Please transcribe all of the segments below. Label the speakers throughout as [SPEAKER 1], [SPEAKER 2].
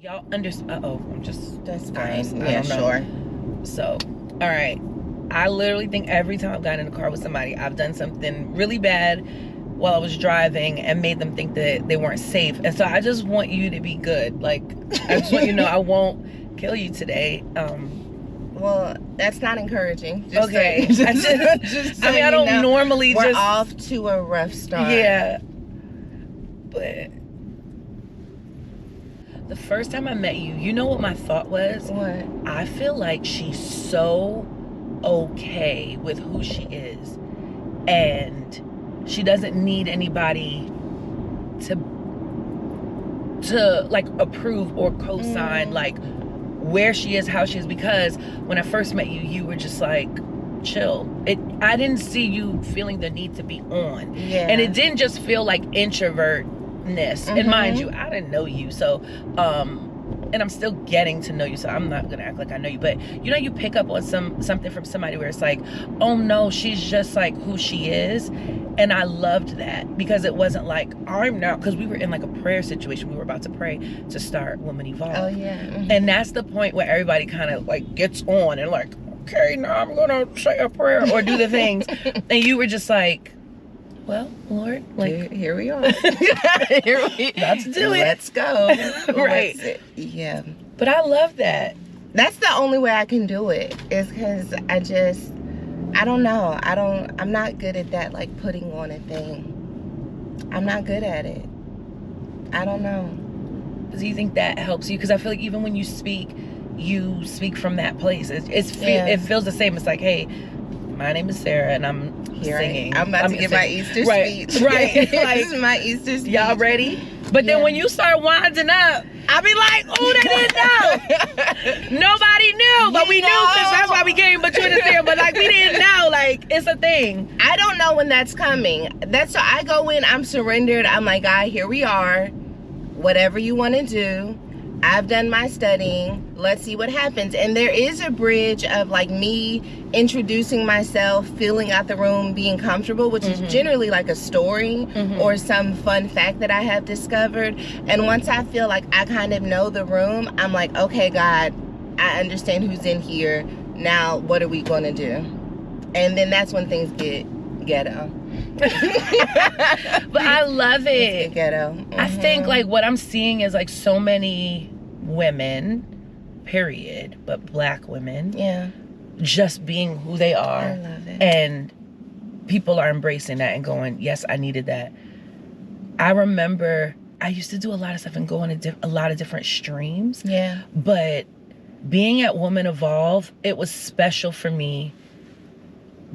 [SPEAKER 1] Y'all understand? I'm just.
[SPEAKER 2] That's fine.
[SPEAKER 1] I don't know.
[SPEAKER 2] Sure.
[SPEAKER 1] So, all right. I literally think every time I've gotten in a car with somebody, I've done something really bad while I was driving and made them think that they weren't safe. And so I just want you to be good. Like, I just want you to know I won't kill you today.
[SPEAKER 2] Well, that's not encouraging. Just
[SPEAKER 1] okay.
[SPEAKER 2] just
[SPEAKER 1] I mean, I don't normally
[SPEAKER 2] we're
[SPEAKER 1] just.
[SPEAKER 2] off to a rough start.
[SPEAKER 1] Yeah. But the first time I met you, you know what my thought was?
[SPEAKER 2] What?
[SPEAKER 1] I feel like she's so okay with who she is. And she doesn't need anybody to like approve or co-sign like where she is, how she is, because when I first met you, you were just like chill. I didn't see you feeling the need to be on.
[SPEAKER 2] Yeah.
[SPEAKER 1] And it didn't just feel like introvertness. And mind you, I didn't know you, so and I'm still getting to know you, so I'm not gonna act like I know you. But you know, you pick up on something from somebody where it's like, oh no, she's just like who she is. And I loved that, because it wasn't like, I'm now, because we were in like a prayer situation. We were about to pray to start Woman Evolve.
[SPEAKER 2] Oh yeah.
[SPEAKER 1] And that's the point where everybody kind of like gets on and like, okay, now I'm gonna say a prayer or do the things. And you were just like, well, Lord, like
[SPEAKER 2] here we are.
[SPEAKER 1] Let's do it.
[SPEAKER 2] Let's go.
[SPEAKER 1] Right.
[SPEAKER 2] Yeah.
[SPEAKER 1] But I love that.
[SPEAKER 2] That's the only way I can do it, is because I don't know. I'm not good at that, like putting on a thing. I'm not good at it. I don't know.
[SPEAKER 1] Do you think that helps you? Because I feel like even when you speak from that place. It feels the same. It's like, hey, my name is Sarah and I'm singing.
[SPEAKER 2] I'm about to give my Easter speech.
[SPEAKER 1] Right.
[SPEAKER 2] Like,
[SPEAKER 1] this
[SPEAKER 2] is my Easter speech.
[SPEAKER 1] Y'all ready? But then when you start winding up, I be like, oh, they didn't know. Nobody knew, but we knew, because that's why we came between us there. But like, we didn't know, like, it's a thing.
[SPEAKER 2] I don't know when that's coming. So I go in, I'm surrendered. I'm like, God, here we are. Whatever you want to do. I've done my studying. Let's see what happens. And there is a bridge of like me introducing myself, filling out the room, being comfortable, which is generally like a story or some fun fact that I have discovered. And once I feel like I kind of know the room, I'm like, okay, God, I understand who's in here. Now, what are we going to do? And then that's when things get ghetto.
[SPEAKER 1] But I love it.
[SPEAKER 2] Ghetto.
[SPEAKER 1] I think like what I'm seeing is like so many women, period, but black women, just being who they are.
[SPEAKER 2] I love it.
[SPEAKER 1] And people are embracing that and going, yes, I needed that. I remember I used to do a lot of stuff and go on a lot of different streams.
[SPEAKER 2] Yeah.
[SPEAKER 1] But being at Woman Evolve, it was special for me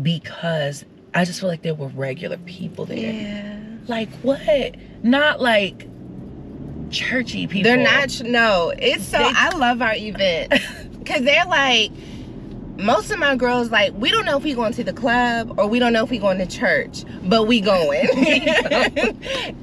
[SPEAKER 1] because I just feel like there were regular people there.
[SPEAKER 2] Yeah.
[SPEAKER 1] Like what? Not like churchy people.
[SPEAKER 2] They're not. No. I love our event. Because they're like, most of my girls, like, we don't know if we going to the club or we don't know if we going to church, but we going.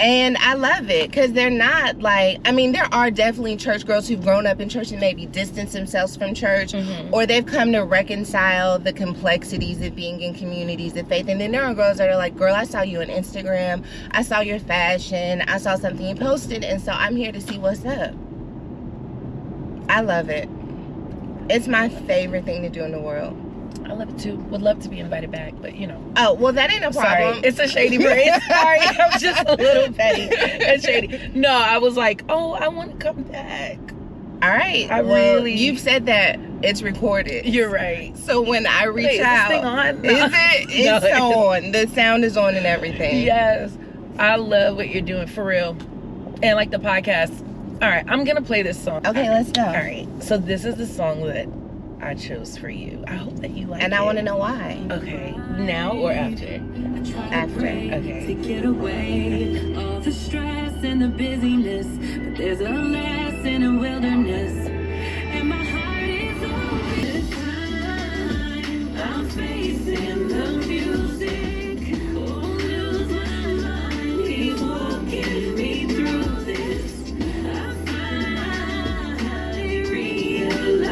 [SPEAKER 2] And I love it, because they're not like, I mean, there are definitely church girls who've grown up in church and maybe distanced themselves from church, or they've come to reconcile the complexities of being in communities of faith. And then there are girls that are like, girl, I saw you on Instagram, I saw your fashion, I saw something you posted, and so I'm here to see what's up. I love it. It's my favorite thing to do in the world.
[SPEAKER 1] I love it too. Would love to be invited back, but you know.
[SPEAKER 2] Oh, well, that ain't a problem.
[SPEAKER 1] Sorry, it's a shady brain. Sorry, I'm just a little petty and shady. No, I was like, oh, I want to come back.
[SPEAKER 2] All right. You've said that it's recorded.
[SPEAKER 1] You're right.
[SPEAKER 2] So when I reach out,
[SPEAKER 1] is this thing on? No.
[SPEAKER 2] Is it? It's on. The sound is on and everything.
[SPEAKER 1] Yes. I love what you're doing, for real. And like the podcast. All right, I'm going to play this song.
[SPEAKER 2] Okay, let's go.
[SPEAKER 1] All right. So this is the song that I chose for you. I hope that you like it.
[SPEAKER 2] And I want to know why.
[SPEAKER 1] Okay. Now or after?
[SPEAKER 2] After.
[SPEAKER 1] Okay.
[SPEAKER 3] To get away all the stress and the busyness, but there's a lesson in a wilderness, and my heart is open. Time I'm facing the music, won't lose my mind. He's walking me through this. I finally realize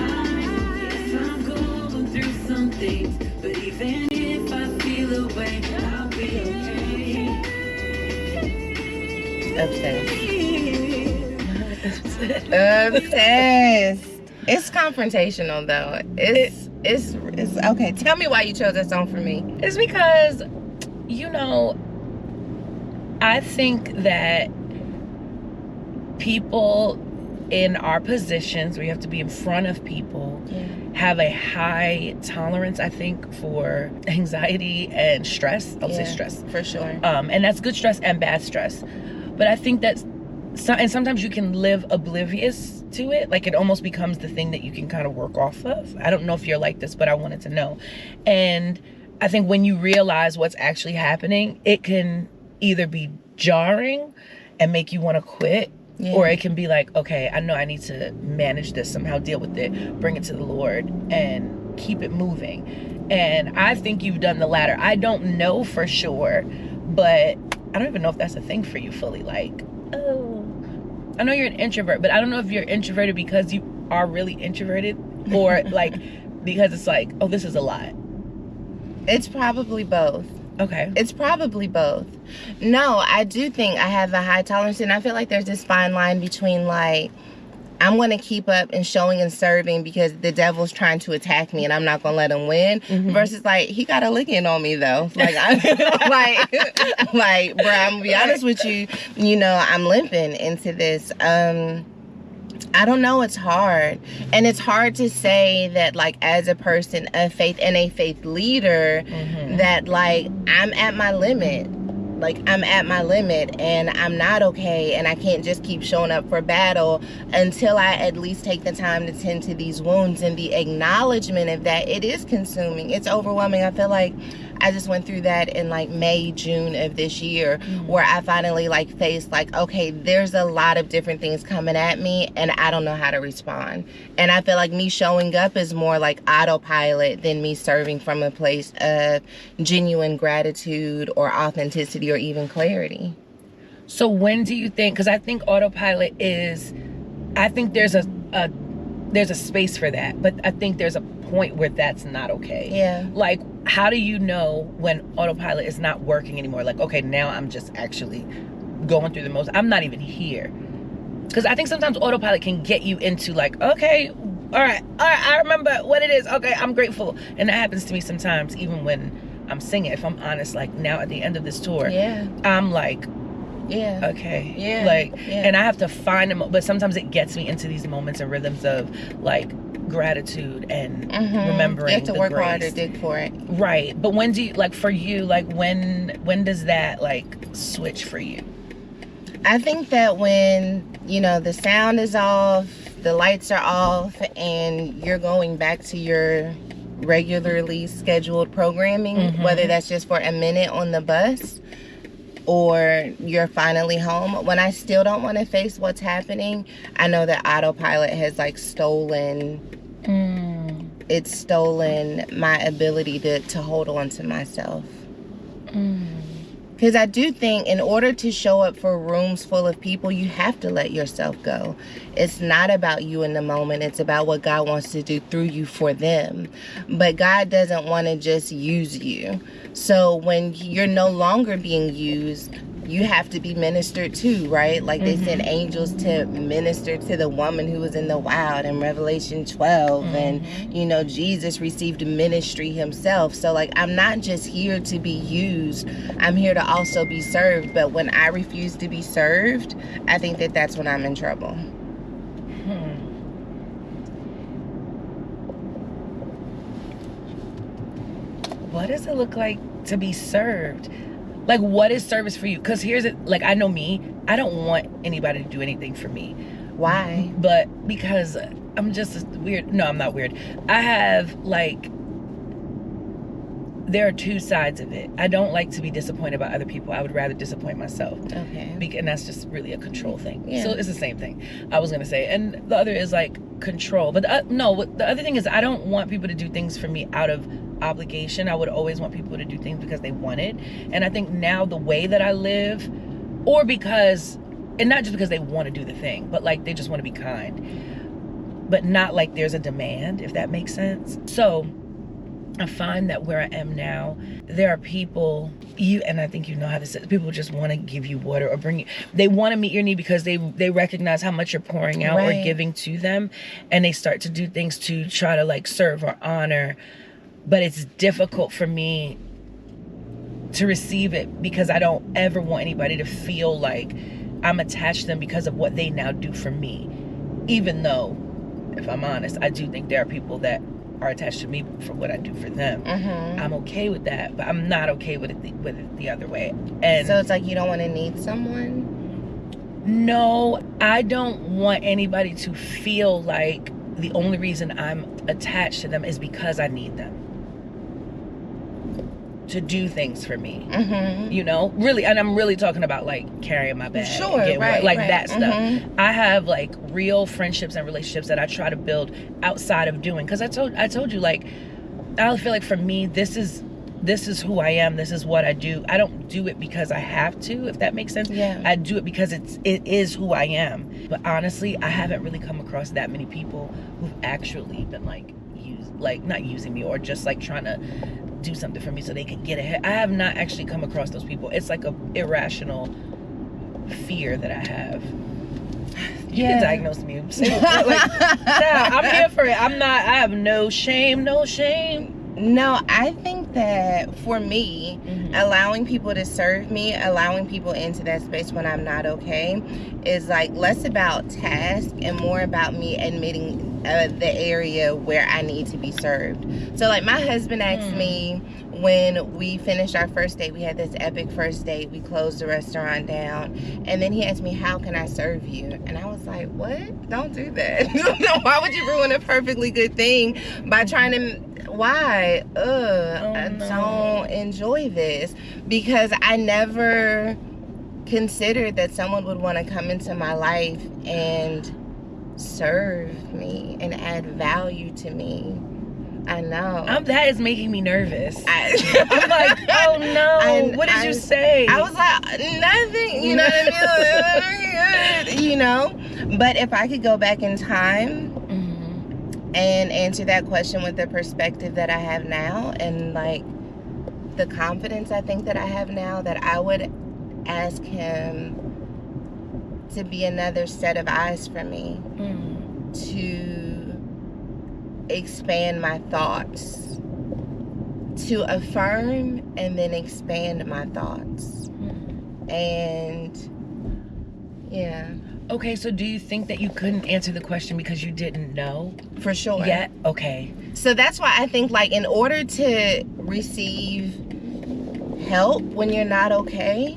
[SPEAKER 3] I'm going through some things, but even if I feel away, I'll be okay.
[SPEAKER 2] Upset. Obsessed. It's confrontational though. It's okay. Tell me why you chose that song for me.
[SPEAKER 1] It's because, I think that people in our positions where you have to be in front of people have a high tolerance, I think, for anxiety and stress. I'll say stress.
[SPEAKER 2] For sure.
[SPEAKER 1] And that's good stress and bad stress. But I think that's, and sometimes you can live oblivious to it. Like it almost becomes the thing that you can kind of work off of. I don't know if you're like this, but I wanted to know. And I think when you realize what's actually happening, it can either be jarring and make you want to quit, or it can be like, okay, I know I need to manage this somehow, deal with it, bring it to the Lord, and keep it moving. And I think you've done the latter. I don't know for sure, but I don't even know if that's a thing for you fully. Like, oh, I know you're an introvert, but I don't know if you're introverted because you are really introverted, or like because it's like, oh, this is a lot.
[SPEAKER 2] It's probably both.
[SPEAKER 1] Okay.
[SPEAKER 2] It's probably both. No, I do think I have a high tolerance, and I feel like there's this fine line between like, I'm going to keep up and showing and serving because the devil's trying to attack me and I'm not going to let him win, versus like, he got a licking on me though. Like, I'm like, bro, I'm going to be honest with you, I'm limping into this. I don't know, it's hard. And it's hard to say that, like, as a person of faith and a faith leader, that, like, I'm at my limit. Like, I'm at my limit and I'm not okay, and I can't just keep showing up for battle until I at least take the time to tend to these wounds. And the acknowledgement of that, it is consuming. It's overwhelming. I feel like I just went through that in like May, June of this year, where I finally like faced like, okay, there's a lot of different things coming at me and I don't know how to respond. And I feel like me showing up is more like autopilot than me serving from a place of genuine gratitude or authenticity or even clarity.
[SPEAKER 1] So when do you think, because I think autopilot is, I think there's a space for that, but I think there's a point where that's not okay.
[SPEAKER 2] Yeah.
[SPEAKER 1] Like, how do you know when autopilot is not working anymore? Like, okay, now I'm just actually going through the most, I'm not even here. Because I think sometimes autopilot can get you into like, okay, all right, I remember what it is. Okay, I'm grateful. And that happens to me sometimes, even when I'm singing. If I'm honest, like now at the end of this tour, I'm like, okay, and I have to find them, but sometimes it gets me into these moments and rhythms of like gratitude and remembering.
[SPEAKER 2] You have to work
[SPEAKER 1] grace.
[SPEAKER 2] hard or dig for it,
[SPEAKER 1] right? But when do you, like, for you, like when does that like switch for you?
[SPEAKER 2] I think that when the sound is off, the lights are off, and you're going back to your regularly scheduled programming, whether that's just for a minute on the bus or you're finally home, when I still don't want to face what's happening, I know that autopilot has like stolen my ability to hold on to myself. Because I do think in order to show up for rooms full of people, you have to let yourself go. It's not about you in the moment. It's about what God wants to do through you for them. But God doesn't want to just use you. So when you're no longer being used, you have to be ministered to, right? Like they sent angels to minister to the woman who was in the wild in Revelation 12. And, Jesus received ministry himself. So like, I'm not just here to be used. I'm here to also be served. But when I refuse to be served, I think that that's when I'm in trouble.
[SPEAKER 1] What does it look like to be served? Like, what is service for you? Because here's it, like, I know me, I don't want anybody to do anything for me.
[SPEAKER 2] Why?
[SPEAKER 1] But because I'm just weird. No, I'm not weird. I have, like, there are two sides of it. I don't like to be disappointed by other people. I would rather disappoint myself.
[SPEAKER 2] Okay.
[SPEAKER 1] And that's just really a control thing.
[SPEAKER 2] Yeah.
[SPEAKER 1] So it's the same thing I was going to say. And the other is, like, control. But the other thing is I don't want people to do things for me out of obligation. I would always want people to do things because they want it. And I think now the way that I live, or because, and not just because they want to do the thing, but like they just want to be kind, but not like there's a demand, if that makes sense. So I find that where I am now, there are people, and I think you know how this is, people just want to give you water or bring you, they want to meet your need because they recognize how much you're pouring out or giving to them, and they start to do things to try to like serve or honor. But it's difficult for me to receive it because I don't ever want anybody to feel like I'm attached to them because of what they now do for me. Even though, if I'm honest, I do think there are people that are attached to me for what I do for them. I'm okay with that, but I'm not okay with it the other way. And
[SPEAKER 2] so it's like you don't want to need someone?
[SPEAKER 1] No, I don't want anybody to feel like the only reason I'm attached to them is because I need them to do things for me. You know, really, and I'm really talking about like carrying my bag, that stuff. I have like real friendships and relationships that I try to build outside of doing, because I told you, like, I feel like for me, this is who I am, this is what I do. I don't do it because I have to, if that makes sense. I do it because it is who I am. But honestly, I haven't really come across that many people who've actually been like not using me or just like trying to do something for me so they can get ahead. I have not actually come across those people. It's like a irrational fear that I have. You can diagnose me. I'm here for it. I have no shame.
[SPEAKER 2] No, I think that for me, allowing people to serve me, allowing people into that space when I'm not okay, is like less about task and more about me admitting the area where I need to be served. So like my husband asked me when we finished our first date, we had this epic first date, we closed the restaurant down, and then he asked me, how can I serve you? And I was like, what? Don't do that. Why would you ruin a perfectly good thing by trying to, why? I don't enjoy this, because I never considered that someone would want to come into my life and serve me and add value to me. I know.
[SPEAKER 1] That is making me nervous. I'm like, oh no, what did you say?
[SPEAKER 2] I was like, nothing, you know what I mean? You know? But if I could go back in time and answer that question with the perspective that I have now and like the confidence I think that I have now, that I would ask him to be another set of eyes for me, to expand my thoughts, to affirm and then expand my thoughts. And yeah.
[SPEAKER 1] Okay, so do you think that you couldn't answer the question because you didn't know?
[SPEAKER 2] For sure.
[SPEAKER 1] Yeah, okay.
[SPEAKER 2] So that's why I think, like, in order to receive help when you're not okay,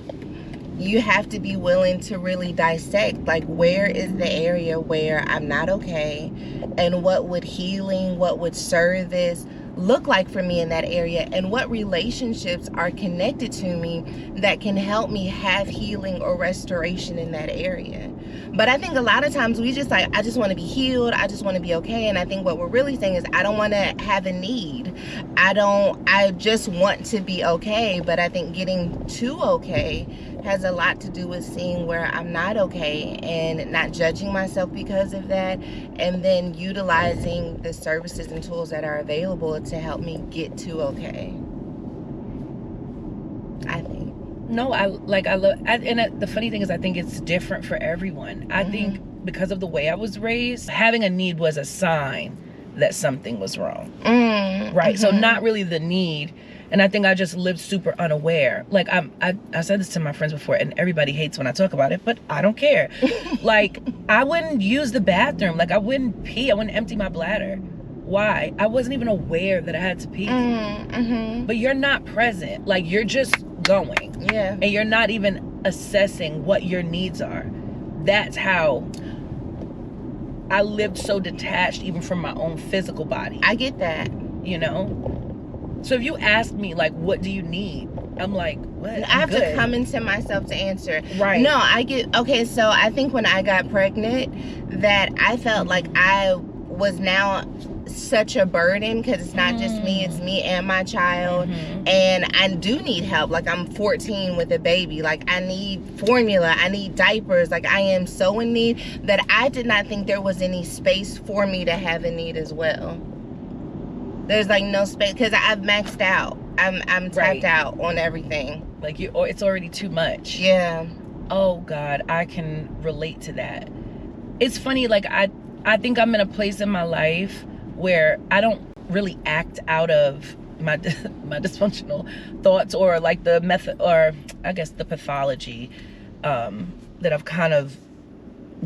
[SPEAKER 2] you have to be willing to really dissect, like, where is the area where I'm not okay, and what would healing, what would service look like for me in that area, and what relationships are connected to me that can help me have healing or restoration in that area. But I think a lot of times we just like, I just want to be healed, I just want to be okay. And I think what we're really saying is, I don't want to have a need, I just want to be okay. But I think getting to okay has a lot to do with seeing where I'm not okay and not judging myself because of that, and then utilizing the services and tools that are available to help me get to okay, I think.
[SPEAKER 1] No, the funny thing is, I think it's different for everyone. I think because of the way I was raised, having a need was a sign that something was wrong. Right? So not really the need. And I think I just lived super unaware. Like, I said this to my friends before, and everybody hates when I talk about it, but I don't care. Like, I wouldn't use the bathroom. Like, I wouldn't pee. I wouldn't empty my bladder. Why? I wasn't even aware that I had to pee. But you're not present. Like, you're just going.
[SPEAKER 2] Yeah.
[SPEAKER 1] And you're not even assessing what your needs are. That's how I lived so detached even from my own physical body.
[SPEAKER 2] I get that.
[SPEAKER 1] You know? So if you ask me, like, what do you need? I'm like, what?
[SPEAKER 2] I have to come into myself to answer.
[SPEAKER 1] Right.
[SPEAKER 2] No, I get, okay, so I think when I got pregnant, that I felt like I was now such a burden, because it's not just me, it's me and my child. And I do need help. Like, I'm 14 with a baby. Like, I need formula, I need diapers. Like, I am so in need that I did not think there was any space for me to have a need as well. There's like no space because I've maxed out. I'm tapped
[SPEAKER 1] Right.
[SPEAKER 2] out on everything.
[SPEAKER 1] Like it's already too much.
[SPEAKER 2] Yeah.
[SPEAKER 1] Oh God, I can relate to that. It's funny, like I think I'm in a place in my life where I don't really act out of my dysfunctional thoughts or like the method, or I guess the pathology that I've kind of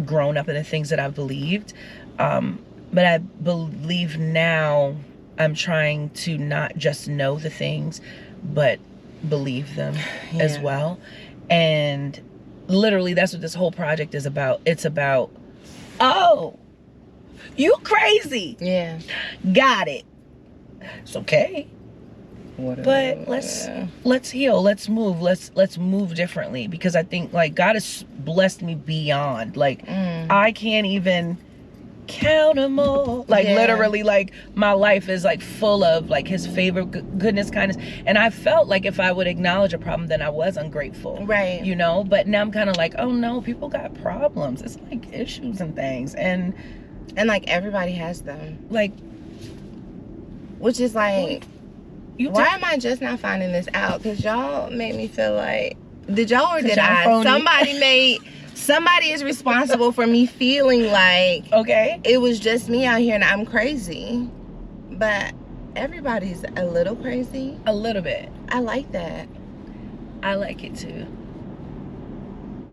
[SPEAKER 1] grown up in, the things that I've believed. But I believe now I'm trying to not just know the things, but believe them as well. And literally that's what this whole project is about. It's about, oh, you crazy.
[SPEAKER 2] Yeah.
[SPEAKER 1] Got it. It's okay.
[SPEAKER 2] Whatever.
[SPEAKER 1] But let's heal. Let's move. Let's move differently, because I think like God has blessed me beyond. Like I can't even count them all. Like literally, like my life is like full of like His favor, goodness, kindness. And I felt like if I would acknowledge a problem, then I was ungrateful.
[SPEAKER 2] Right.
[SPEAKER 1] You know. But now I'm kind of like, oh no, people got problems. It's like issues and things, and
[SPEAKER 2] like everybody has them.
[SPEAKER 1] Like,
[SPEAKER 2] which is like. Why am I just now finding this out? Because y'all made me feel like, did y'all or did I?
[SPEAKER 1] Phony.
[SPEAKER 2] Somebody is responsible for me feeling like it was just me out here and I'm crazy. But everybody's a little crazy.
[SPEAKER 1] A little bit.
[SPEAKER 2] I like that.
[SPEAKER 1] I like it too.